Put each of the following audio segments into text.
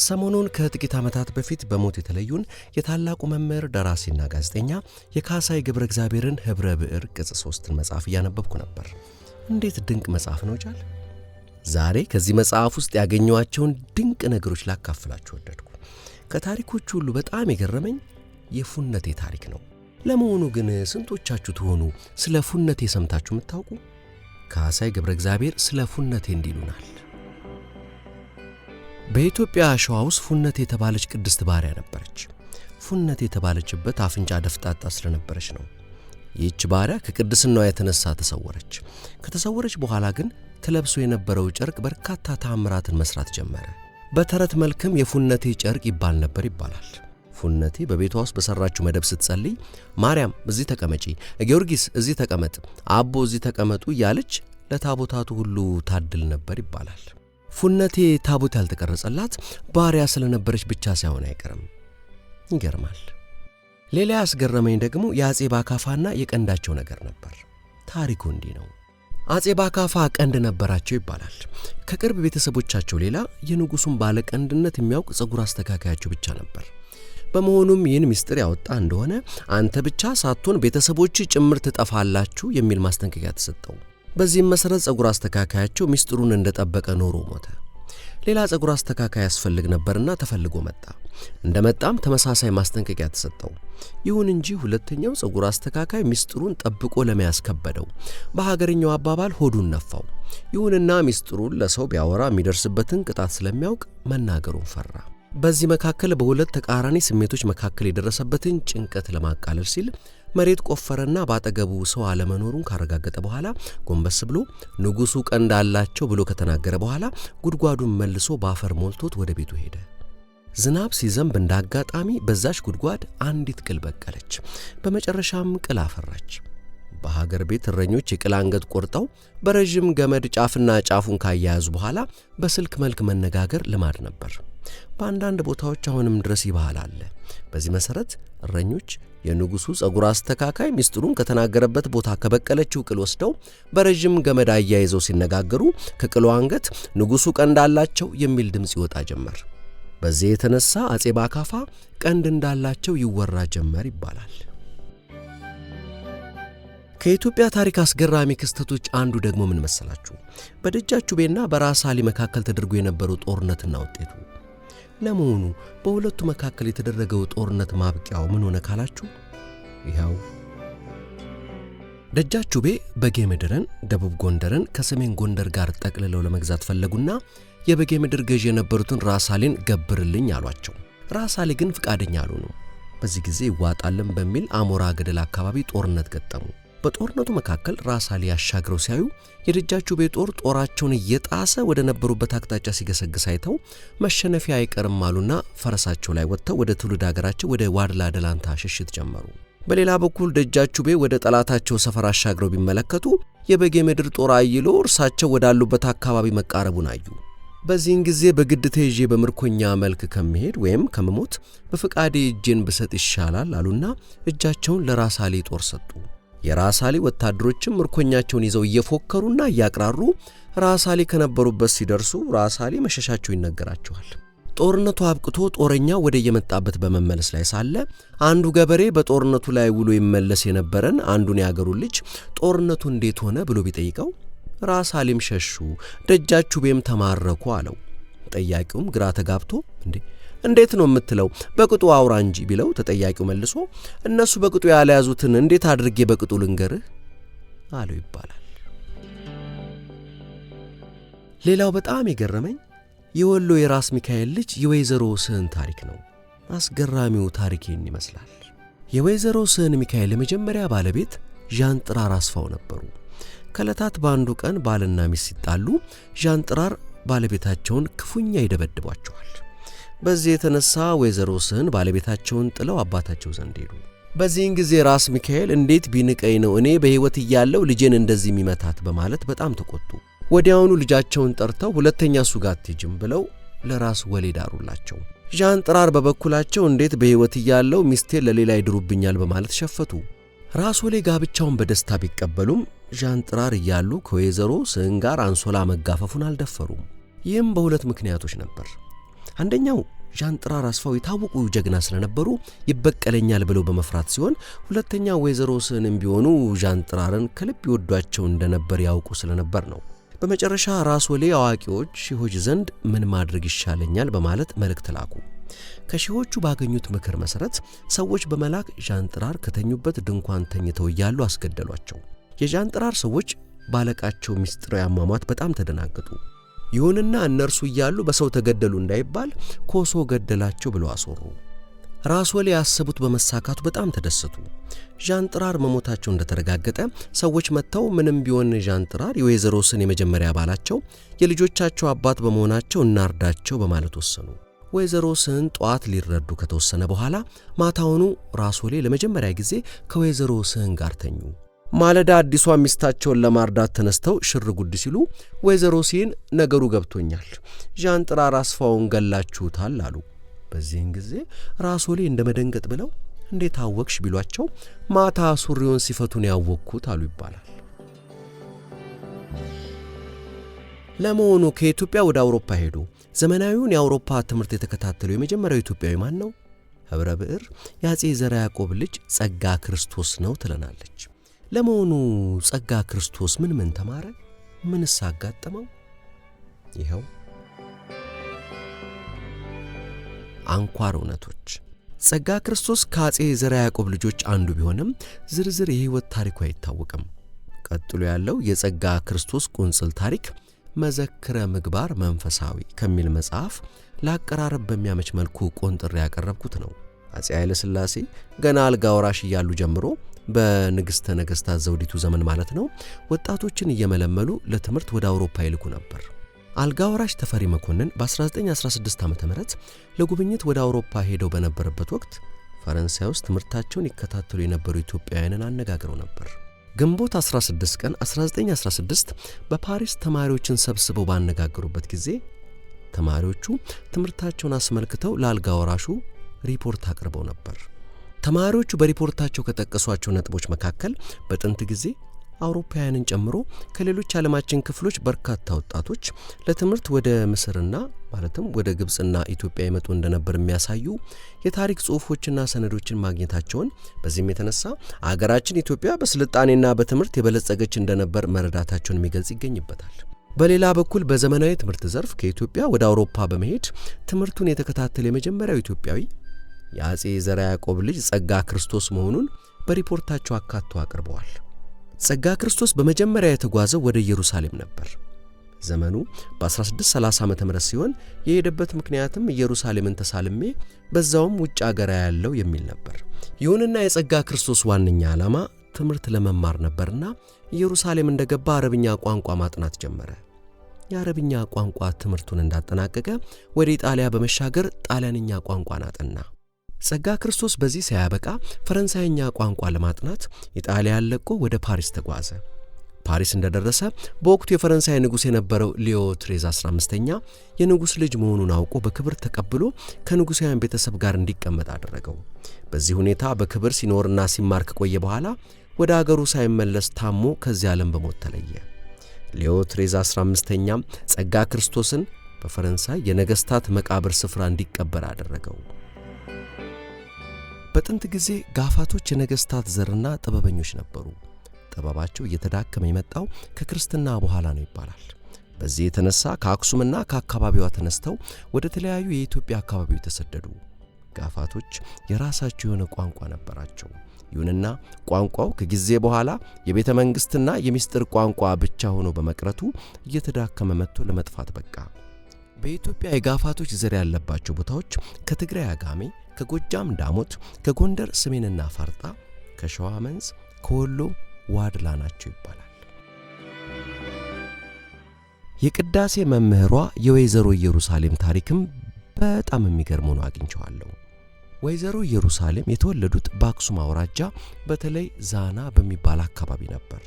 ሰሞኑን ከጥቂት ዓመታት በፊት በሞት የተለዩን የታላቁ መምህር ደራሲና ጋዜጠኛ የካሳይ ገብረ እግዚአብሔርን ህብረ ብዕር ቅጽ 3 መጽሐፍ እያነበብኩ ነበር። እንዴት ድንቅ መጽሐፍ ነው ጃል! ዛሬ ከዚህ መጽሐፍ ውስጥ ያገኘኋቸውን ድንቅ ነገሮች ላካፍላችሁ ወደድኩ። ከታሪኮቹ ሁሉ በጣም የገረመኝ የፉነቴ ታሪክ ነው። ለመሆኑ ግን ስንቶቻችሁ ትሆኑ ስለ ፉነቴ ሰምታችሁ የምታውቁ? ካሳይ ገብረ እግዚአብሔር ስለ ፉነቴ እንዲሉናል። በኢትዮጵያ ሸዋ ውስጥ ፉነቴ የተባለች ቅድስት ባሪያ ነበረች። ፉነቴ የተባለችበት አፍንጫ ደፍጣጣ ስለነበረች ነው። ይህች ባሪያ ከቅድስናዋ የተነሳ ተሰወረች። ከተሰወረች በኋላ ግን ተለብሶ የነበረው ጨርቅ በርካታ ተአምራትን መስራት ጀመረ። በተረት መልክም የፉነቴ ጨርቅ ይባል ነበር ይባላል። ፉነቴ በቤቷ ውስጥ በሰራችው መደብ ስትጸልይ ማርያም እዚህ ተቀመጪ፣ ጊዮርጊስ እዚህ ተቀመጥ፣ አቦ እዚህ ተቀመጡ እያለች ለታቦታቱ ሁሉ ታድል ነበር ይባላል። ፉነቴ ታቦት ያልተቀረጸላት ባሪያ ስለነበረች ብቻ ሳይሆን አይቀርም። ይገርማል። ሌላ ያስገረመኝ ደግሞ የአጼ ባካፋና የቀንዳቸው ነገር ነበር። ታሪኩ እንዲህ ነው። አጼ ባካፋ ቀንድ ነበራቸው ይባላል። ከቅርብ ቤተሰቦቻቸው ሌላ የንጉሱን ባለቀንድነት የሚያውቅ ጸጉር አስተካካያቸው ብቻ ነበር። በመሆኑም ይህን ምስጢር ያወጣ እንደሆነ አንተ ብቻ ሳትሆን ቤተሰቦች ጭምር ትጠፋላችሁ የሚል ማስጠንቀቂያ ተሰጠው። በዚህም መሰረት ጸጉር አስተካካያቸው ምስጢሩን እንደጠበቀ ኖሮ ሞተ። ሌላ ጸጉር አስተካካይ ያስፈልግ ነበርና ተፈልጎ መጣ። እንደመጣም ተመሳሳይ ማስጠንቀቂያ ተሰጠው። ይሁን እንጂ ሁለተኛው ጸጉር አስተካካይ ምስጢሩን ጠብቆ ለመያዝ ከበደው። በሀገርኛው አባባል ሆዱን ነፋው። ይሁንና ምስጢሩን ለሰው ቢያወራ የሚደርስበትን ቅጣት ስለሚያውቅ መናገሩን ፈራ። በዚህ መካከል በሁለት ተቃራኒ ስሜቶች መካከል የደረሰበትን ጭንቀት ለማቃለል ሲል መሬት ቆፈረና ባጠገቡ ሰው አለመኖሩን ካረጋገጠ በኋላ ጎንበስ ብሎ ንጉሱ ቀንድ አላቸው ብሎ ከተናገረ በኋላ ጉድጓዱን መልሶ ባፈር ሞልቶት ወደ ቤቱ ሄደ። ዝናብ ሲዘንብ እንዳጋጣሚ በዛች ጉድጓድ አንዲት ቅል በቀለች። በመጨረሻም ቅል አፈራች። በሀገር ቤት እረኞች የቅል አንገት ቆርጠው በረጅም ገመድ ጫፍና ጫፉን ካያያዙ በኋላ በስልክ መልክ መነጋገር ልማድ ነበር። በአንዳንድ ቦታዎች አሁንም ድረስ ይባህል አለ። በዚህ መሰረት እረኞች የንጉሱ ጸጉር አስተካካይ ምስጢሩን ከተናገረበት ቦታ ከበቀለችው ቅል ወስደው በረጅም ገመድ አያይዘው ሲነጋገሩ ከቅሉ አንገት ንጉሱ ቀንድ አላቸው የሚል ድምጽ ይወጣ ጀመር። በዚህ የተነሳ አጼ ባካፋ ቀንድ እንዳላቸው ይወራ ጀመር ይባላል። ከኢትዮጵያ ታሪክ አስገራሚ ክስተቶች አንዱ ደግሞ ምን መሰላችሁ? በደጃቹቤና በራስ አሊ መካከል ተደርጎ የነበረው ጦርነትና ውጤቱ። ለመሆኑ በሁለቱ መካከል የተደረገው ጦርነት ማብቂያው ምን ሆነ ካላችሁ፣ ይኸው ደጃቹቤ በጌ ምድርን፣ ደቡብ ጎንደርን ከሰሜን ጎንደር ጋር ጠቅልለው ለመግዛት ፈለጉና የበጌ ምድር ገዢ የነበሩትን ራስ አሊን ገብርልኝ አሏቸው። ራስ አሊ ግን ፍቃደኛ አልሆኑም። በዚህ ጊዜ ይዋጣልን በሚል አሞራ ገደል አካባቢ ጦርነት ገጠሙ። በጦርነቱ መካከል ራስ አሊ ያሻግረው ሲያዩ የደጃቹቤ ጦር ጦራቸውን እየጣሰ ወደ ነበሩበት አቅጣጫ ሲገሰግስ አይተው መሸነፊያ አይቀርም አሉና ፈረሳቸው ላይ ወጥተው ወደ ትውልድ ሀገራቸው ወደ ዋድላ ደላንታ ሽሽት ጀመሩ። በሌላ በኩል ደጃቹቤ ወደ ጠላታቸው ሰፈር አሻግረው ቢመለከቱ የበጌ ምድር ጦር አይሎ እርሳቸው ወዳሉበት አካባቢ መቃረቡን አዩ። በዚህን ጊዜ በግድ ተይዤ በምርኮኛ መልክ ከመሄድ ወይም ከመሞት በፍቃዴ እጄን ብሰጥ ይሻላል አሉና እጃቸውን ለራስ አሊ ጦር ሰጡ። የራስ አሊ ወታደሮችም ምርኮኛቸውን ይዘው እየፎከሩና እያቅራሩ ራስ አሊ ከነበሩበት ሲደርሱ ራስ አሊ መሸሻቸው ይነገራቸዋል። ጦርነቱ አብቅቶ ጦረኛው ወደ የመጣበት በመመለስ ላይ ሳለ አንዱ ገበሬ በጦርነቱ ላይ ውሎ ይመለስ የነበረን አንዱን ያገሩን ልጅ ጦርነቱ እንዴት ሆነ ብሎ ቢጠይቀው ራስ አሊም ሸሹ፣ ደጃቹቤም ተማረኩ አለው። ጠያቂውም ግራ ተጋብቶ እንዴት ነው የምትለው? በቅጡ አውራ እንጂ ቢለው ተጠያቂው መልሶ እነሱ በቅጡ ያለያዙትን እንዴት አድርጌ በቅጡ ልንገርህ አለው ይባላል። ሌላው በጣም የገረመኝ የወሎ የራስ ሚካኤል ልጅ የወይዘሮ ስህን ታሪክ ነው። አስገራሚው ታሪክ ይህን ይመስላል። የወይዘሮ ስህን ሚካኤል የመጀመሪያ ባለቤት ዣንጥራር አስፋው ነበሩ። ከዕለታት በአንዱ ቀን ባልና ሚስት ሲጣሉ ዣንጥራር ባለቤታቸውን ክፉኛ ይደበድቧቸዋል። በዚህ የተነሳ ወይዘሮ ስህን ባለቤታቸውን ጥለው አባታቸው ዘንድ ሄዱ። በዚህን ጊዜ ራስ ሚካኤል እንዴት ቢንቀኝ ነው እኔ በሕይወት እያለሁ ልጄን እንደዚህ የሚመታት በማለት በጣም ተቆጡ። ወዲያውኑ ልጃቸውን ጠርተው ሁለተኛ እሱ ጋር አትሄጂም ብለው ለራስ ወሌ ዳሩላቸው። ዣንጥራር በበኩላቸው እንዴት በሕይወት እያለሁ ሚስቴን ለሌላ ይድሩብኛል በማለት ሸፈቱ። ራስ ወሌ ጋብቻውን በደስታ ቢቀበሉም ዣንጥራር እያሉ ከወይዘሮ ስህን ጋር አንሶላ መጋፈፉን አልደፈሩም። ይህም በሁለት ምክንያቶች ነበር። አንደኛው ዣንጥራር አስፋው የታወቁ ጀግና ስለነበሩ ይበቀለኛል ብለው በመፍራት ሲሆን፣ ሁለተኛው ወይዘሮ ስህንም ቢሆኑ ዣንጥራርን ከልብ ይወዷቸው እንደነበር ያውቁ ስለነበር ነው። በመጨረሻ ራስ ወሌ አዋቂዎች ሺሆች ዘንድ ምን ማድረግ ይሻለኛል በማለት መልእክት ላኩ። ከሺሆቹ ባገኙት ምክር መሰረት ሰዎች በመላክ ዣንጥራር ከተኙበት ድንኳን ተኝተው እያሉ አስገደሏቸው። የዣንጥራር ሰዎች ባለቃቸው ሚስጥራዊ አሟሟት በጣም ተደናገጡ። ይሁንና እነርሱ እያሉ በሰው ተገደሉ እንዳይባል ኮሶ ገደላቸው ብለው አስወሩ። ራስ ወሌ ያሰቡት በመሳካቱ በጣም ተደሰቱ። ዣንጥራር መሞታቸው እንደተረጋገጠ ሰዎች መጥተው ምንም ቢሆን ዣንጥራር የወይዘሮ ስህን የመጀመሪያ ባላቸው የልጆቻቸው አባት በመሆናቸው እናርዳቸው በማለት ወሰኑ። ወይዘሮ ስህን ጧት ሊረዱ ከተወሰነ በኋላ ማታውኑ ራስ ወሌ ለመጀመሪያ ጊዜ ከወይዘሮ ስህን ጋር ተኙ። ማለዳ አዲሷ ሚስታቸውን ለማርዳት ተነስተው ሽር ጉድ ሲሉ ወይዘሮ ስህን ነገሩ ገብቶኛል፣ ዣንጥራር አስፋውን ገላችሁታል አሉ። በዚህን ጊዜ ራስ ወሌ እንደመደንገጥ ብለው እንዴት አወቅሽ ቢሏቸው ማታ ሱሪውን ሲፈቱን ያወቅኩት አሉ ይባላል። ለመሆኑ ከኢትዮጵያ ወደ አውሮፓ ሄዱ ዘመናዊውን የአውሮፓ ትምህርት የተከታተለው የመጀመሪያው ኢትዮጵያዊ ማን ነው? ህብረ ብዕር የአጼ ዘርዓ ያዕቆብ ልጅ ጸጋ ክርስቶስ ነው ትለናለች። ለመሆኑ ጸጋ ክርስቶስ ምን ተማረ? ምንስ አጋጠመው? ይኸው አንኳር እውነቶች። ጸጋ ክርስቶስ ከአጼ ዘርዓ ያዕቆብ ልጆች አንዱ ቢሆንም ዝርዝር የህይወት ታሪኩ አይታወቅም። ቀጥሎ ያለው የጸጋ ክርስቶስ ቁንጽል ታሪክ መዘክረ ምግባር መንፈሳዊ ከሚል መጽሐፍ ለአቀራረብ በሚያመች መልኩ ቆንጥሬ ያቀረብኩት ነው። አጼ ኃይለ ሥላሴ ገና አልጋ ወራሽ እያሉ ጀምሮ በንግሥተ ነገሥታት ዘውዲቱ ዘመን ማለት ነው ወጣቶችን እየመለመሉ ለትምህርት ወደ አውሮፓ ይልኩ ነበር። አልጋ ወራሽ ተፈሪ መኮንን በ1916 ዓ.ም ለጉብኝት ወደ አውሮፓ ሄደው በነበረበት ወቅት ፈረንሳይ ውስጥ ትምህርታቸውን ይከታተሉ የነበሩ ኢትዮጵያውያንን አነጋግረው ነበር። ግንቦት 16 ቀን 1916 በፓሪስ ተማሪዎችን ሰብስበው ባነጋገሩበት ጊዜ ተማሪዎቹ ትምህርታቸውን አስመልክተው ለአልጋ ወራሹ ሪፖርት አቅርበው ነበር። ተማሪዎቹ በሪፖርታቸው ከጠቀሷቸው ነጥቦች መካከል በጥንት ጊዜ አውሮፓውያንን ጨምሮ ከሌሎች ዓለማችን ክፍሎች በርካታ ወጣቶች ለትምህርት ወደ ምስርና ማለትም ወደ ግብጽና ኢትዮጵያ ይመጡ እንደነበር የሚያሳዩ የታሪክ ጽሑፎችና ሰነዶችን ማግኘታቸውን፣ በዚህም የተነሳ አገራችን ኢትዮጵያ በስልጣኔና በትምህርት የበለጸገች እንደነበር መረዳታቸውን የሚገልጽ ይገኝበታል። በሌላ በኩል በዘመናዊ ትምህርት ዘርፍ ከኢትዮጵያ ወደ አውሮፓ በመሄድ ትምህርቱን የተከታተለ የመጀመሪያው ኢትዮጵያዊ የአጼ ዘርዓ ያዕቆብ ልጅ ጸጋ ክርስቶስ መሆኑን በሪፖርታቸው አካቶ አቅርበዋል። ጸጋ ክርስቶስ በመጀመሪያ የተጓዘው ወደ ኢየሩሳሌም ነበር። ዘመኑ በ1630 ዓመተ ምህረት ሲሆን የሄደበት ምክንያትም ኢየሩሳሌምን ተሳልሜ በዛውም ውጭ አገር ያለው የሚል ነበር። ይሁንና የጸጋ ክርስቶስ ዋነኛ ዓላማ ትምህርት ለመማር ነበርና ኢየሩሳሌም እንደገባ አረብኛ ቋንቋ ማጥናት ጀመረ። የአረብኛ ቋንቋ ትምህርቱን እንዳጠናቀቀ ወደ ኢጣሊያ በመሻገር ጣሊያንኛ ቋንቋን አጠና። ጸጋ ክርስቶስ በዚህ ሳያበቃ ፈረንሳይኛ ቋንቋ ለማጥናት ኢጣሊያን ለቆ ወደ ፓሪስ ተጓዘ። ፓሪስ እንደደረሰ በወቅቱ የፈረንሳይ ንጉሥ የነበረው ሊዮ 15ኛ የንጉሥ ልጅ መሆኑን አውቆ በክብር ተቀብሎ ከንጉሣውያን ቤተሰብ ጋር እንዲቀመጥ አደረገው። በዚህ ሁኔታ በክብር ሲኖርና ሲማር ከቆየ በኋላ ወደ አገሩ ሳይመለስ ታሞ ከዚህ ዓለም በሞት ተለየ። ሊዮ 15ኛም ጸጋ ክርስቶስን በፈረንሳይ የነገሥታት መቃብር ስፍራ እንዲቀበር አደረገው። በጥንት ጊዜ ጋፋቶች የነገሥታት ዘርና ጥበበኞች ነበሩ። ጥበባቸው እየተዳከመ የመጣው ከክርስትና በኋላ ነው ይባላል። በዚህ የተነሳ ከአክሱምና ከአካባቢዋ ተነስተው ወደ ተለያዩ የኢትዮጵያ አካባቢዎች ተሰደዱ። ጋፋቶች የራሳቸው የሆነ ቋንቋ ነበራቸው። ይሁንና ቋንቋው ከጊዜ በኋላ የቤተ መንግሥትና የሚስጥር ቋንቋ ብቻ ሆኖ በመቅረቱ እየተዳከመ መጥቶ ለመጥፋት በቃ። በኢትዮጵያ የጋፋቶች ዘር ያለባቸው ቦታዎች ከትግራይ አጋሜ፣ ከጎጃም ዳሞት፣ ከጎንደር ሰሜንና ፋርጣ፣ ከሸዋ መንዝ፣ ከወሎ ዋድላ ናቸው ይባላል። የቅዳሴ መምህሯ የወይዘሮ ኢየሩሳሌም ታሪክም በጣም የሚገርም ሆኖ አግኝቼዋለሁ። ወይዘሮ ኢየሩሳሌም የተወለዱት በአክሱም አውራጃ በተለይ ዛና በሚባል አካባቢ ነበር።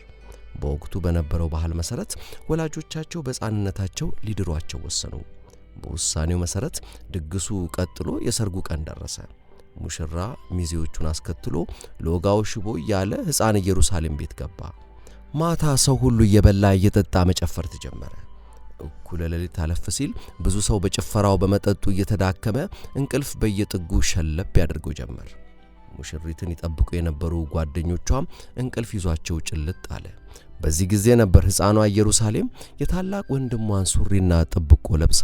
በወቅቱ በነበረው ባህል መሰረት ወላጆቻቸው በሕፃንነታቸው ሊድሯቸው ወሰኑ። በውሳኔው መሰረት ድግሱ ቀጥሎ የሰርጉ ቀን ደረሰ። ሙሽራ ሚዜዎቹን አስከትሎ ሎጋው ሽቦ እያለ ሕፃን ኢየሩሳሌም ቤት ገባ። ማታ ሰው ሁሉ እየበላ እየጠጣ መጨፈር ተጀመረ። እኩለ ሌሊት አለፍ ሲል ብዙ ሰው በጭፈራው በመጠጡ እየተዳከመ እንቅልፍ በየጥጉ ሸለብ ያደርገው ጀመር። ሙሽሪትን ይጠብቁ የነበሩ ጓደኞቿም እንቅልፍ ይዟቸው ጭልጥ አለ። በዚህ ጊዜ ነበር ሕፃኗ ኢየሩሳሌም የታላቅ ወንድሟን ሱሪና ጥብቆ ለብሳ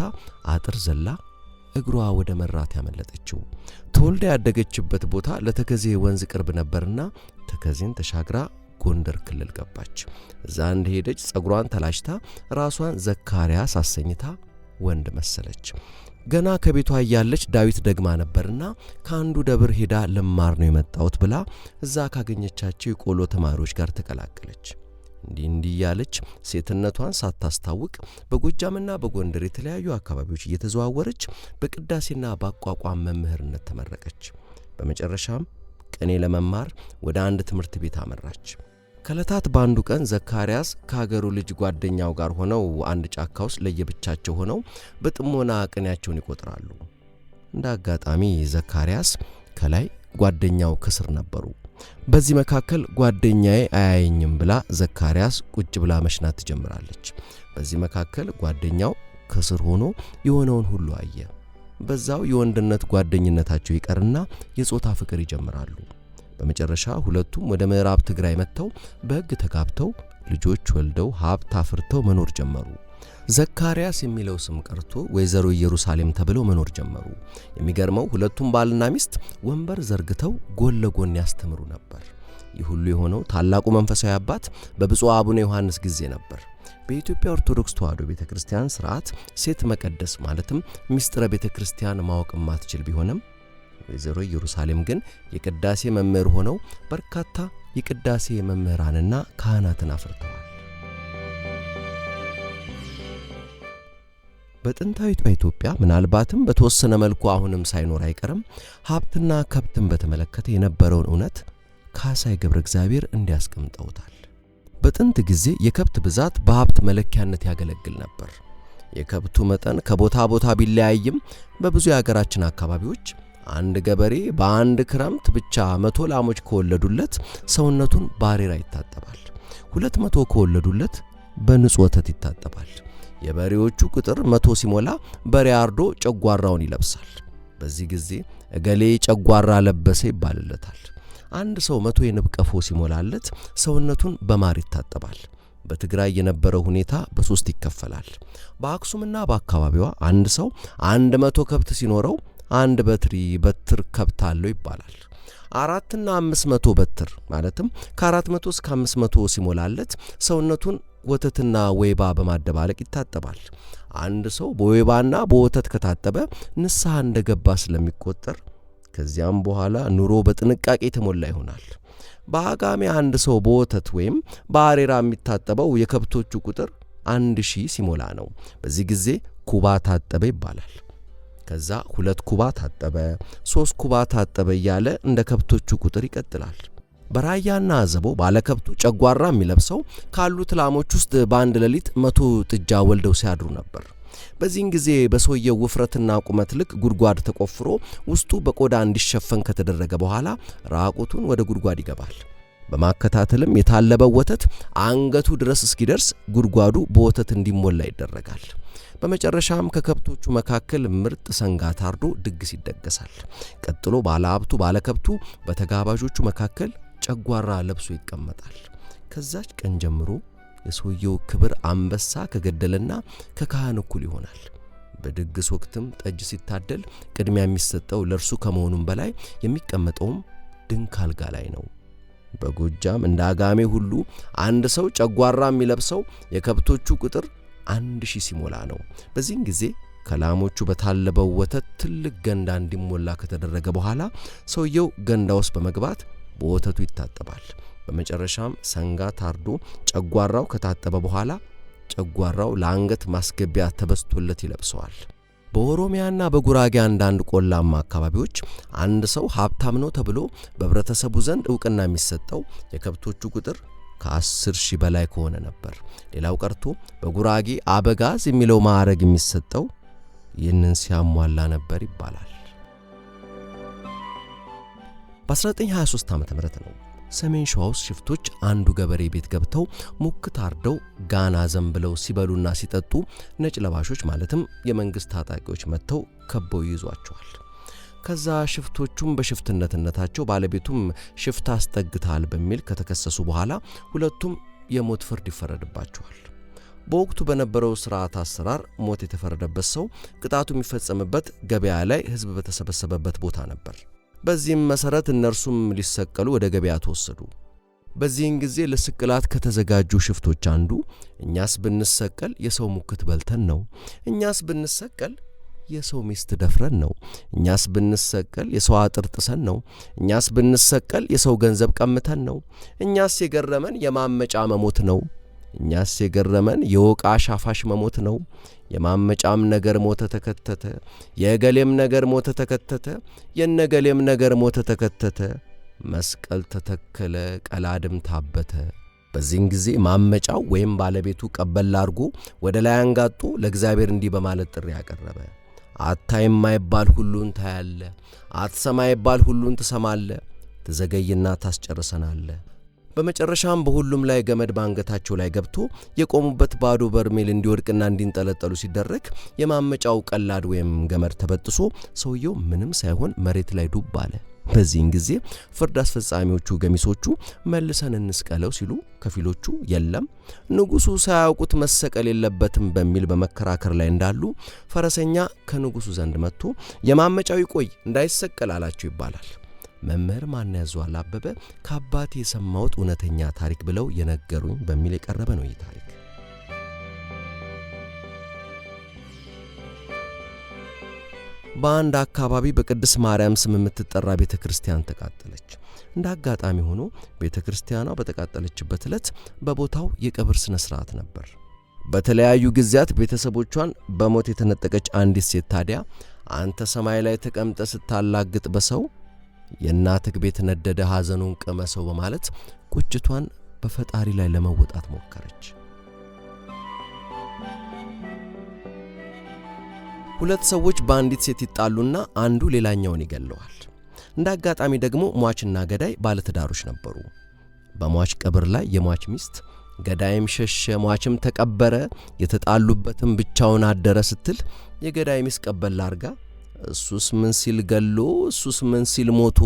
አጥር ዘላ እግሯ ወደ መራት ያመለጠችው። ተወልዳ ያደገችበት ቦታ ለተከዜ ወንዝ ቅርብ ነበርና ተከዜን ተሻግራ ጎንደር ክልል ገባች። እዛ እንደሄደች ጸጉሯን ተላጭታ ራሷን ዘካርያስ አሰኝታ ወንድ መሰለች። ገና ከቤቷ ያለች ዳዊት ደግማ ነበርና ከአንዱ ደብር ሄዳ ለማር ነው የመጣሁት ብላ እዛ ካገኘቻቸው የቆሎ ተማሪዎች ጋር ተቀላቀለች። እንዲህ ያለች ሴትነቷን ሳታስታውቅ በጎጃምና በጎንደር የተለያዩ አካባቢዎች እየተዘዋወረች በቅዳሴና በአቋቋም መምህርነት ተመረቀች። በመጨረሻም ቅኔ ለመማር ወደ አንድ ትምህርት ቤት አመራች። ከዕለታት በአንዱ ቀን ዘካርያስ ከሀገሩ ልጅ ጓደኛው ጋር ሆነው አንድ ጫካ ውስጥ ለየብቻቸው ሆነው በጥሞና ቅኔያቸውን ይቆጥራሉ። እንደ አጋጣሚ ዘካርያስ ከላይ ጓደኛው ከስር ነበሩ። በዚህ መካከል ጓደኛዬ አያየኝም ብላ ዘካርያስ ቁጭ ብላ መሽናት ትጀምራለች። በዚህ መካከል ጓደኛው ከስር ሆኖ የሆነውን ሁሉ አየ። በዛው የወንድነት ጓደኝነታቸው ይቀርና የጾታ ፍቅር ይጀምራሉ። በመጨረሻ ሁለቱም ወደ ምዕራብ ትግራይ መጥተው በሕግ ተጋብተው ልጆች ወልደው ሀብት አፍርተው መኖር ጀመሩ። ዘካርያስ የሚለው ስም ቀርቶ ወይዘሮ ኢየሩሳሌም ተብለው መኖር ጀመሩ። የሚገርመው ሁለቱም ባልና ሚስት ወንበር ዘርግተው ጎን ለጎን ያስተምሩ ነበር። ይህ ሁሉ የሆነው ታላቁ መንፈሳዊ አባት በብፁዕ አቡነ ዮሐንስ ጊዜ ነበር። በኢትዮጵያ ኦርቶዶክስ ተዋሕዶ ቤተክርስቲያን ሥርዓት ሴት መቀደስ ማለትም ምስጢረ ቤተክርስቲያን ማወቅ ማትችል ቢሆንም ወይዘሮ ኢየሩሳሌም ግን የቅዳሴ መምህር ሆነው በርካታ የቅዳሴ መምህራንና ካህናትን አፍርተዋል። በጥንታዊቷ ኢትዮጵያ ምናልባትም በተወሰነ መልኩ አሁንም ሳይኖር አይቀርም ሀብትና ከብትን በተመለከተ የነበረውን እውነት ካሳይ ገብረ እግዚአብሔር እንዲያስቀምጠውታል። በጥንት ጊዜ የከብት ብዛት በሀብት መለኪያነት ያገለግል ነበር። የከብቱ መጠን ከቦታ ቦታ ቢለያይም በብዙ የሀገራችን አካባቢዎች አንድ ገበሬ በአንድ ክረምት ብቻ 100 ላሞች ከወለዱለት ሰውነቱን ባሬራ ይታጠባል። 200 ከወለዱለት በንጹህ ወተት ይታጠባል። የበሬዎቹ ቁጥር 100 ሲሞላ በሬ አርዶ ጨጓራውን ይለብሳል። በዚህ ጊዜ እገሌ ጨጓራ ለበሰ ይባልለታል። አንድ ሰው 100 የንብ ቀፎ ሲሞላለት ሰውነቱን በማር ይታጠባል። በትግራይ የነበረው ሁኔታ በሶስት ይከፈላል። በአክሱምና በአካባቢዋ አንድ ሰው 100 ከብት ሲኖረው አንድ በትር ከብት አለው ይባላል። 400 እና 500 በትር ማለትም ከ400 እስከ 500 ሲሞላለት ሰውነቱን ወተትና ወይባ በማደባለቅ ይታጠባል። አንድ ሰው በወይባና በወተት ከታጠበ ንስሐ እንደገባ ስለሚቆጠር ከዚያም በኋላ ኑሮ በጥንቃቄ የተሞላ ይሆናል። በአጋሜ አንድ ሰው በወተት ወይም በአሬራ የሚታጠበው የከብቶቹ ቁጥር 1000 ሲሞላ ነው። በዚህ ጊዜ ኩባ ታጠበ ይባላል። ከዛ 2 ኩባ ታጠበ፣ 3 ኩባ ታጠበ እያለ እንደ ከብቶቹ ቁጥር ይቀጥላል። በራያና አዘቦ ባለከብቱ ጨጓራ የሚለብሰው ካሉት ላሞች ውስጥ በአንድ ሌሊት 100 ጥጃ ወልደው ሲያድሩ ነበር። በዚህን ጊዜ በሰውየው ውፍረትና ቁመት ልክ ጉድጓድ ተቆፍሮ ውስጡ በቆዳ እንዲሸፈን ከተደረገ በኋላ ራቁቱን ወደ ጉድጓድ ይገባል። በማከታተልም የታለበው ወተት አንገቱ ድረስ እስኪደርስ ጉድጓዱ በወተት እንዲሞላ ይደረጋል። በመጨረሻም ከከብቶቹ መካከል ምርጥ ሰንጋ ታርዶ ድግስ ይደገሳል። ቀጥሎ ባለሀብቱ ባለከብቱ በተጋባዦቹ መካከል ጨጓራ ለብሶ ይቀመጣል። ከዛች ቀን ጀምሮ የሰውየው ክብር አንበሳ ከገደለና ከካህን እኩል ይሆናል። በድግስ ወቅትም ጠጅ ሲታደል ቅድሚያ የሚሰጠው ለርሱ ከመሆኑም በላይ የሚቀመጠውም ድንክ አልጋ ላይ ነው። በጎጃም እንደ አጋሜ ሁሉ አንድ ሰው ጨጓራ የሚለብሰው የከብቶቹ ቁጥር 1000 ሲሞላ ነው። በዚህን ጊዜ ከላሞቹ በታለበው ወተት ትልቅ ገንዳ እንዲሞላ ከተደረገ በኋላ ሰውየው ገንዳ ውስጥ በመግባት በወተቱ ይታጠባል። በመጨረሻም ሰንጋ ታርዶ ጨጓራው ከታጠበ በኋላ ጨጓራው ለአንገት ማስገቢያ ተበስቶለት ይለብሰዋል። በኦሮሚያና በጉራጌ አንዳንድ ቆላማ አካባቢዎች አንድ ሰው ሀብታም ነው ተብሎ በህብረተሰቡ ዘንድ ዕውቅና የሚሰጠው የከብቶቹ ቁጥር ከ10,000 በላይ ከሆነ ነበር። ሌላው ቀርቶ በጉራጌ አበጋዝ የሚለው ማዕረግ የሚሰጠው ይህንን ሲያሟላ ነበር ይባላል። በ1923 ዓ.ም ነው ሰሜን ሸዋ ውስጥ ሽፍቶች አንዱ ገበሬ ቤት ገብተው ሙክት አርደው ጋና ዘንብለው ሲበሉና ሲጠጡ ነጭ ለባሾች ማለትም የመንግስት ታጣቂዎች መጥተው ከበው ይዟቸዋል። ከዛ ሽፍቶቹም በሽፍትነታቸው ባለቤቱም ሽፍታ አስጠግታል በሚል ከተከሰሱ በኋላ ሁለቱም የሞት ፍርድ ይፈረድባቸዋል። በወቅቱ በነበረው ስርዓት አሰራር ሞት የተፈረደበት ሰው ቅጣቱ የሚፈጸምበት ገበያ ላይ ህዝብ በተሰበሰበበት ቦታ ነበር። በዚህም መሰረት እነርሱም ሊሰቀሉ ወደ ገበያ ተወሰዱ። በዚህን ጊዜ ለስቅላት ከተዘጋጁ ሽፍቶች አንዱ እኛስ ብንሰቀል የሰው ሙክት በልተን ነው፣ እኛስ ብንሰቀል የሰው ሚስት ደፍረን ነው፣ እኛስ ብንሰቀል የሰው አጥር ጥሰን ነው፣ እኛስ ብንሰቀል የሰው ገንዘብ ቀምተን ነው፣ እኛስ የገረመን የማመጫ መሞት ነው፣ እኛስ የገረመን የወቃሽ አፋሽ መሞት ነው፣ የማመጫም ነገር ሞተ ተከተተ፣ የገሌም ነገር ሞተ ተከተተ፣ የነገሌም ነገር ሞተ ተከተተ፣ መስቀል ተተከለ ቀላድም ታበተ። በዚህን ጊዜ ማመጫው ወይም ባለቤቱ ቀበል አድርጎ ወደ ላይ አንጋጦ ለእግዚአብሔር እንዲህ በማለት ጥሪ ያቀረበ፣ አታይም ማይባል ሁሉን ታያለ፣ አትሰማ ይባል ሁሉን ትሰማለ፣ ትዘገይና ታስጨርሰናለ። በመጨረሻም በሁሉም ላይ ገመድ ባንገታቸው ላይ ገብቶ የቆሙበት ባዶ በርሜል እንዲወድቅና እንዲንጠለጠሉ ሲደረግ የማመጫው ቀላድ ወይም ገመድ ተበጥሶ ሰውየው ምንም ሳይሆን መሬት ላይ ዱብ አለ። በዚህን ጊዜ ፍርድ አስፈጻሚዎቹ ገሚሶቹ መልሰን እንስቀለው ሲሉ፣ ከፊሎቹ የለም ንጉሱ ሳያውቁት መሰቀል የለበትም በሚል በመከራከር ላይ እንዳሉ ፈረሰኛ ከንጉሱ ዘንድ መጥቶ የማመጫው ይቆይ እንዳይሰቀል አላቸው ይባላል። መምህር ማን ያዟል አበበ ከአባቴ የሰማሁት እውነተኛ ታሪክ ብለው የነገሩኝ በሚል የቀረበ ነው ይህ ታሪክ። በአንድ አካባቢ በቅድስት ማርያም ስም የምትጠራ ቤተክርስቲያን ተቃጠለች። እንደ አጋጣሚ ሆኖ ቤተክርስቲያኗ በተቃጠለችበት ዕለት በቦታው የቀብር ስነ ስርዓት ነበር። በተለያዩ ጊዜያት ቤተሰቦቿን በሞት የተነጠቀች አንዲት ሴት ታዲያ አንተ ሰማይ ላይ ተቀምጠ ስታላግጥ በሰው የእናትህ ቤት ነደደ ሐዘኑን ቀመሰው በማለት ቁጭቷን በፈጣሪ ላይ ለመወጣት ሞከረች። ሁለት ሰዎች በአንዲት ሴት ይጣሉና አንዱ ሌላኛውን ይገለዋል። እንደ አጋጣሚ ደግሞ ሟችና ገዳይ ባለትዳሮች ነበሩ። በሟች ቀብር ላይ የሟች ሚስት ገዳይም ሸሸ ሟችም ተቀበረ የተጣሉበትም ብቻውን አደረ ስትል የገዳይ ሚስት ቀበል አርጋ እሱስ ምን ሲል ገሎ እሱስ ምን ሲል ሞቶ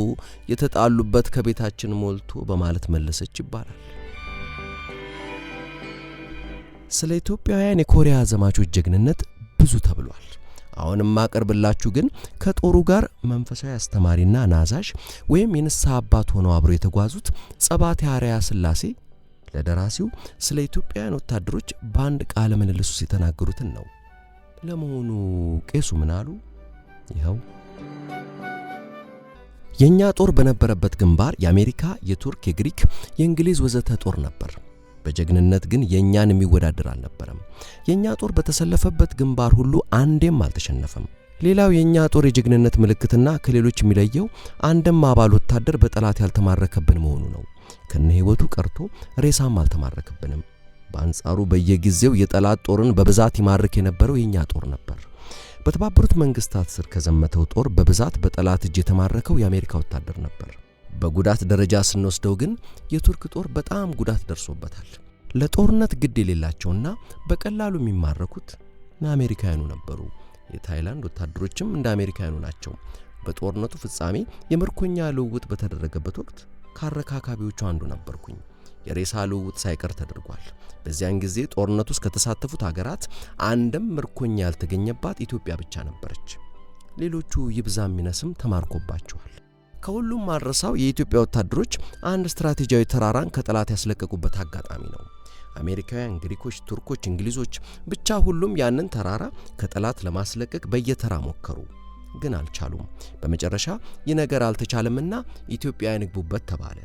የተጣሉበት ከቤታችን ሞልቶ በማለት መለሰች ይባላል። ስለ ኢትዮጵያውያን የኮሪያ ዘማቾች ጀግንነት ብዙ ተብሏል። አሁንም ማቀርብላችሁ ግን ከጦሩ ጋር መንፈሳዊ አስተማሪና ናዛዥ ወይም የንስሐ አባት ሆነው አብረው የተጓዙት ጸባቴ አርያ ሥላሴ ለደራሲው ስለ ኢትዮጵያውያን ወታደሮች በአንድ ቃለ ምልልስ ውስጥ የተናገሩትን ነው። ለመሆኑ ቄሱ ምን አሉ? ይኸው የኛ ጦር በነበረበት ግንባር የአሜሪካ፣ የቱርክ፣ የግሪክ፣ የእንግሊዝ ወዘተ ጦር ነበር። በጀግንነት ግን የኛን የሚወዳደር አልነበረም። የኛ ጦር በተሰለፈበት ግንባር ሁሉ አንዴም አልተሸነፈም። ሌላው የኛ ጦር የጀግንነት ምልክትና ከሌሎች የሚለየው አንድም አባል ወታደር በጠላት ያልተማረከብን መሆኑ ነው። ከነ ህይወቱ ቀርቶ ሬሳም አልተማረከብንም። በአንጻሩ በየጊዜው የጠላት ጦርን በብዛት ይማርክ የነበረው የኛ ጦር ነበር። በተባበሩት መንግስታት ስር ከዘመተው ጦር በብዛት በጠላት እጅ የተማረከው የአሜሪካ ወታደር ነበር። በጉዳት ደረጃ ስንወስደው ግን የቱርክ ጦር በጣም ጉዳት ደርሶበታል። ለጦርነት ግድ የሌላቸውና በቀላሉ የሚማረኩት አሜሪካውያኑ ነበሩ። የታይላንድ ወታደሮችም እንደ አሜሪካውያኑ ናቸው። በጦርነቱ ፍጻሜ የምርኮኛ ልውውጥ በተደረገበት ወቅት ካረካካቢዎቹ አንዱ ነበርኩኝ። የሬሳ ልውውጥ ሳይቀር ተደርጓል። በዚያን ጊዜ ጦርነቱ ውስጥ ከተሳተፉት ሀገራት አንድም ምርኮኛ ያልተገኘባት ኢትዮጵያ ብቻ ነበረች። ሌሎቹ ይብዛም ይነስም ተማርኮባቸዋል። ከሁሉም ማድረሳው የኢትዮጵያ ወታደሮች አንድ ስትራቴጂያዊ ተራራን ከጠላት ያስለቀቁበት አጋጣሚ ነው። አሜሪካውያን፣ ግሪኮች፣ ቱርኮች፣ እንግሊዞች ብቻ ሁሉም ያንን ተራራ ከጠላት ለማስለቀቅ በየተራ ሞከሩ፣ ግን አልቻሉም። በመጨረሻ ይህ ነገር አልተቻለምና ኢትዮጵያውያን ይግቡበት ተባለ።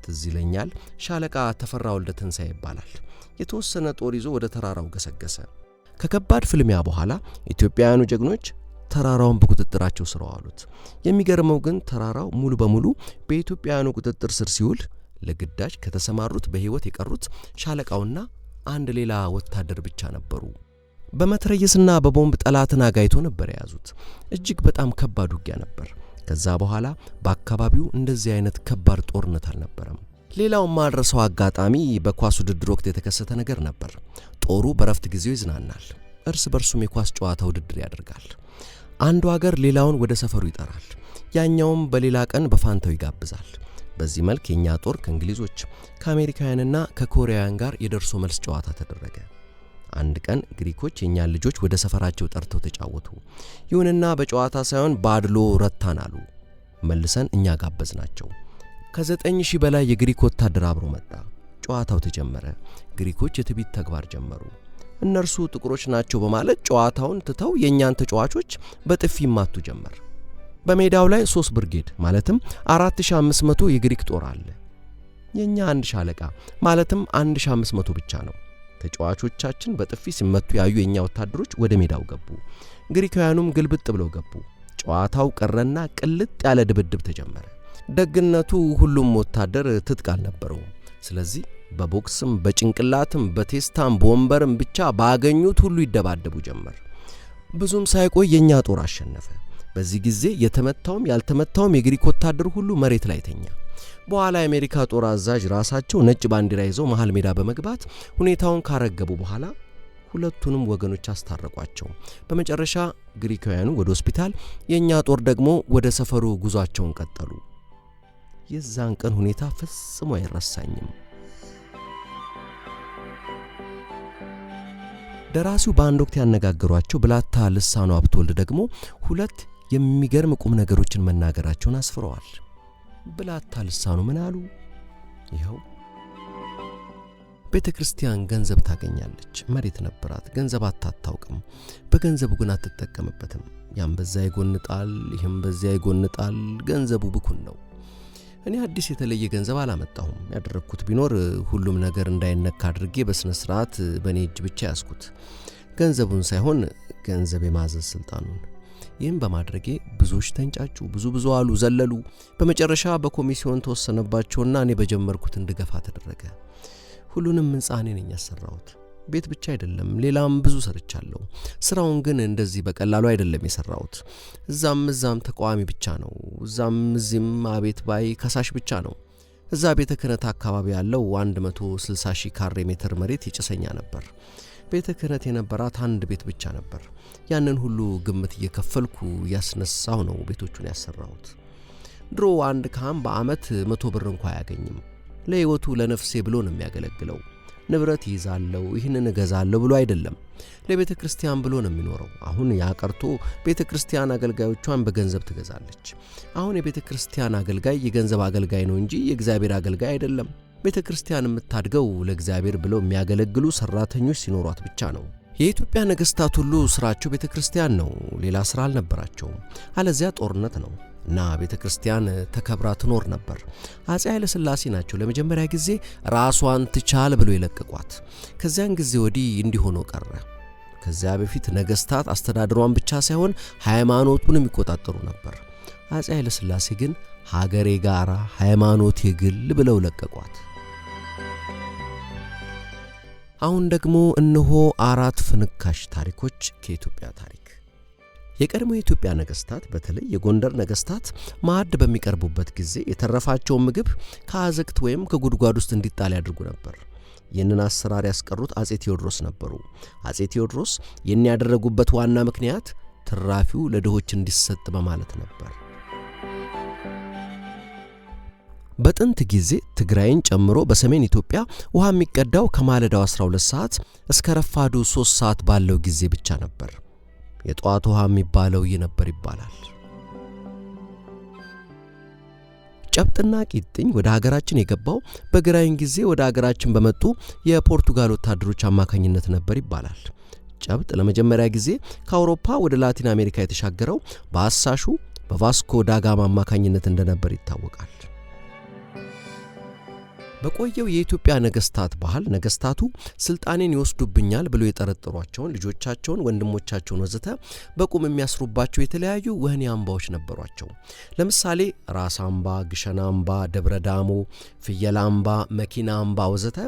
ትዝ ይለኛል ሻለቃ ተፈራ ወልደ ትንሳኤ ይባላል። የተወሰነ ጦር ይዞ ወደ ተራራው ገሰገሰ። ከከባድ ፍልሚያ በኋላ ኢትዮጵያውያኑ ጀግኖች ተራራውን በቁጥጥራቸው ስር አዋሉት። የሚገርመው ግን ተራራው ሙሉ በሙሉ በኢትዮጵያውያኑ ቁጥጥር ስር ሲውል ለግዳጅ ከተሰማሩት በህይወት የቀሩት ሻለቃውና አንድ ሌላ ወታደር ብቻ ነበሩ። በመትረየስና በቦምብ ጠላትን አጋይቶ ነበር የያዙት። እጅግ በጣም ከባድ ውጊያ ነበር። ከዛ በኋላ በአካባቢው እንደዚህ አይነት ከባድ ጦርነት አልነበረም። ሌላው ማድረሰው አጋጣሚ በኳስ ውድድር ወቅት የተከሰተ ነገር ነበር። ጦሩ በረፍት ጊዜው ይዝናናል፣ እርስ በርሱም የኳስ ጨዋታ ውድድር ያደርጋል። አንዱ ሀገር ሌላውን ወደ ሰፈሩ ይጠራል፣ ያኛውም በሌላ ቀን በፋንታው ይጋብዛል። በዚህ መልክ የኛ ጦር ከእንግሊዞች ከአሜሪካውያንና ከኮሪያውያን ጋር የደርሶ መልስ ጨዋታ ተደረገ። አንድ ቀን ግሪኮች የኛን ልጆች ወደ ሰፈራቸው ጠርተው ተጫወቱ። ይሁንና በጨዋታ ሳይሆን ባድሎ ረታን አሉ። መልሰን እኛ ጋበዝናቸው። ከ9000 በላይ የግሪክ ወታደር አብሮ መጣ። ጨዋታው ተጀመረ። ግሪኮች የትዕቢት ተግባር ጀመሩ። እነርሱ ጥቁሮች ናቸው በማለት ጨዋታውን ትተው የኛን ተጫዋቾች በጥፊ ማቱ ጀመር። በሜዳው ላይ 3 ብርጌድ ማለትም 4500 የግሪክ ጦር አለ። የኛ አንድ ሻለቃ ማለትም 1500 ብቻ ነው። ተጫዋቾቻችን በጥፊ ሲመቱ ያዩ የኛ ወታደሮች ወደ ሜዳው ገቡ። ግሪካውያኑም ግልብጥ ብለው ገቡ። ጨዋታው ቀረና ቅልጥ ያለ ድብድብ ተጀመረ። ደግነቱ ሁሉም ወታደር ትጥቅ አልነበረውም። ስለዚህ በቦክስም በጭንቅላትም በቴስታም በወንበርም ብቻ ባገኙት ሁሉ ይደባደቡ ጀመር። ብዙም ሳይቆይ የኛ ጦር አሸነፈ። በዚህ ጊዜ የተመታውም ያልተመታውም የግሪክ ወታደር ሁሉ መሬት ላይ ተኛ። በኋላ የአሜሪካ ጦር አዛዥ ራሳቸው ነጭ ባንዲራ ይዘው መሃል ሜዳ በመግባት ሁኔታውን ካረገቡ በኋላ ሁለቱንም ወገኖች አስታረቋቸው። በመጨረሻ ግሪካውያኑ ወደ ሆስፒታል፣ የኛ ጦር ደግሞ ወደ ሰፈሩ ጉዟቸውን ቀጠሉ። የዛን ቀን ሁኔታ ፈጽሞ አይረሳኝም። ደራሲው በአንድ ወቅት ያነጋገሯቸው ብላታ ልሳኑ ሀብተወልድ ደግሞ 2 የሚገርም ቁም ነገሮችን መናገራቸውን አስፍረዋል። ብላታ ልሳኑ ምን አሉ? ይኸው ቤተ ክርስቲያን ገንዘብ ታገኛለች። መሬት ነበራት፣ ገንዘብ አታታውቅም። በገንዘቡ ግን አትጠቀምበትም። ያም በዛ ይጎንጣል፣ ይህም በዚያ ይጎንጣል። ገንዘቡ ብኩን ነው። እኔ አዲስ የተለየ ገንዘብ አላመጣሁም። ያደረኩት ቢኖር ሁሉም ነገር እንዳይነካ አድርጌ በስነ ስርዓት በኔ እጅ ብቻ ያስኩት፣ ገንዘቡን ሳይሆን ገንዘብ የማዘዝ ስልጣኑን። ይህም በማድረጌ ብዙዎች ተንጫጩ፣ ብዙ አሉ፣ ዘለሉ። በመጨረሻ በኮሚሲዮን ተወሰነባቸውና እኔ በጀመርኩት እንድገፋ ተደረገ። ሁሉንም ሕንጻኔ ነኝ ያሰራሁት። ቤት ብቻ አይደለም፣ ሌላም ብዙ ሰርቻለሁ። ስራውን ግን እንደዚህ በቀላሉ አይደለም የሰራሁት። እዛም ተቃዋሚ ብቻ ነው፣ እዛም እዚህም አቤት ባይ ከሳሽ ብቻ ነው። እዛ ቤተ ክህነት አካባቢ ያለው 160,000 ካሬ ሜትር መሬት ይጭሰኛ ነበር። ቤተ ክህነት የነበራት አንድ ቤት ብቻ ነበር። ያንን ሁሉ ግምት እየከፈልኩ ያስነሳው ነው ቤቶቹን ያሰራሁት። ድሮ አንድ ካህን በአመት 100 ብር እንኳን አያገኝም። ለህይወቱ ለነፍሴ ብሎ ነው የሚያገለግለው። ንብረት ይዛለው ይህንን እገዛለሁ ብሎ አይደለም፣ ለቤተ ክርስቲያን ብሎ ነው የሚኖረው። አሁን ያቀርቶ ቤተ ክርስቲያን አገልጋዮቿን በገንዘብ ትገዛለች። አሁን የቤተ ክርስቲያን አገልጋይ የገንዘብ አገልጋይ ነው እንጂ የእግዚአብሔር አገልጋይ አይደለም። ቤተ ክርስቲያን የምታድገው ለእግዚአብሔር ብለው የሚያገለግሉ ሰራተኞች ሲኖሯት ብቻ ነው። የኢትዮጵያ ነገስታት ሁሉ ስራቸው ቤተ ክርስቲያን ነው፣ ሌላ ስራ አልነበራቸውም። አለዚያ ጦርነት ነው እና ቤተ ክርስቲያን ተከብራ ትኖር ነበር። አፄ ኃይለ ሥላሴ ናቸው ለመጀመሪያ ጊዜ ራሷን ትቻል ብለው የለቀቋት። ከዚያን ጊዜ ወዲህ እንዲሆኖ ቀረ። ከዚያ በፊት ነገስታት አስተዳደሯን ብቻ ሳይሆን ሃይማኖቱንም ይቆጣጠሩ ነበር። አፄ ኃይለ ሥላሴ ግን ሀገሬ ጋራ ሃይማኖት የግል ብለው ለቀቋት። አሁን ደግሞ እነሆ 4 ፍንካሽ ታሪኮች ከኢትዮጵያ ታሪክ። የቀድሞ የኢትዮጵያ ነገስታት በተለይ የጎንደር ነገስታት ማዕድ በሚቀርቡበት ጊዜ የተረፋቸውን ምግብ ከአዘቅት ወይም ከጉድጓድ ውስጥ እንዲጣል ያድርጉ ነበር። ይህንን አሰራር ያስቀሩት አፄ ቴዎድሮስ ነበሩ። አፄ ቴዎድሮስ ይህን ያደረጉበት ዋና ምክንያት ትራፊው ለድሆች እንዲሰጥ በማለት ነበር። በጥንት ጊዜ ትግራይን ጨምሮ በሰሜን ኢትዮጵያ ውሃ የሚቀዳው ከማለዳው 12 ሰዓት እስከ ረፋዱ 3 ሰዓት ባለው ጊዜ ብቻ ነበር። የጧት ውሃ የሚባለው ይህ ነበር ይባላል። ጨብጥና ቂጥኝ ወደ ሀገራችን የገባው በግራኝ ጊዜ ወደ ሀገራችን በመጡ የፖርቱጋል ወታደሮች አማካኝነት ነበር ይባላል። ጨብጥ ለመጀመሪያ ጊዜ ከአውሮፓ ወደ ላቲን አሜሪካ የተሻገረው በአሳሹ በቫስኮ ዳጋማ አማካኝነት እንደነበር ይታወቃል። በቆየው የኢትዮጵያ ነገስታት ባህል ነገስታቱ ስልጣኔን ይወስዱብኛል ብለው የጠረጠሯቸውን ልጆቻቸውን፣ ወንድሞቻቸውን ወዘተ በቁም የሚያስሩባቸው የተለያዩ ወህኒ አምባዎች ነበሯቸው። ለምሳሌ ራስ አምባ፣ ግሸን አምባ፣ ደብረ ዳሞ፣ ፍየል አምባ፣ መኪና አምባ ወዘተ።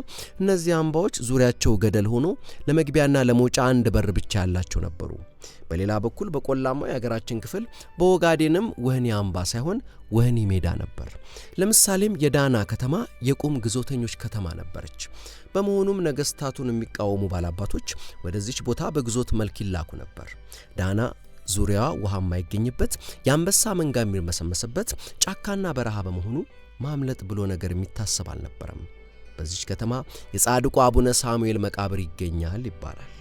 እነዚህ አምባዎች ዙሪያቸው ገደል ሆኖ ለመግቢያና ለመውጫ አንድ በር ብቻ ያላቸው ነበሩ። በሌላ በኩል በቆላማው የሀገራችን ክፍል በኦጋዴንም ወህኒ አምባ ሳይሆን ወህኒ ሜዳ ነበር። ለምሳሌም የዳና ከተማ የቁም ግዞተኞች ከተማ ነበረች። በመሆኑም ነገስታቱን የሚቃወሙ ባላባቶች ወደዚች ቦታ በግዞት መልክ ይላኩ ነበር። ዳና ዙሪያዋ ውሃ የማይገኝበት የአንበሳ መንጋ የሚርመሰመስበት ጫካና በረሃ በመሆኑ ማምለጥ ብሎ ነገር የሚታሰብ አልነበረም። በዚች ከተማ የጻድቁ አቡነ ሳሙኤል መቃብር ይገኛል ይባላል።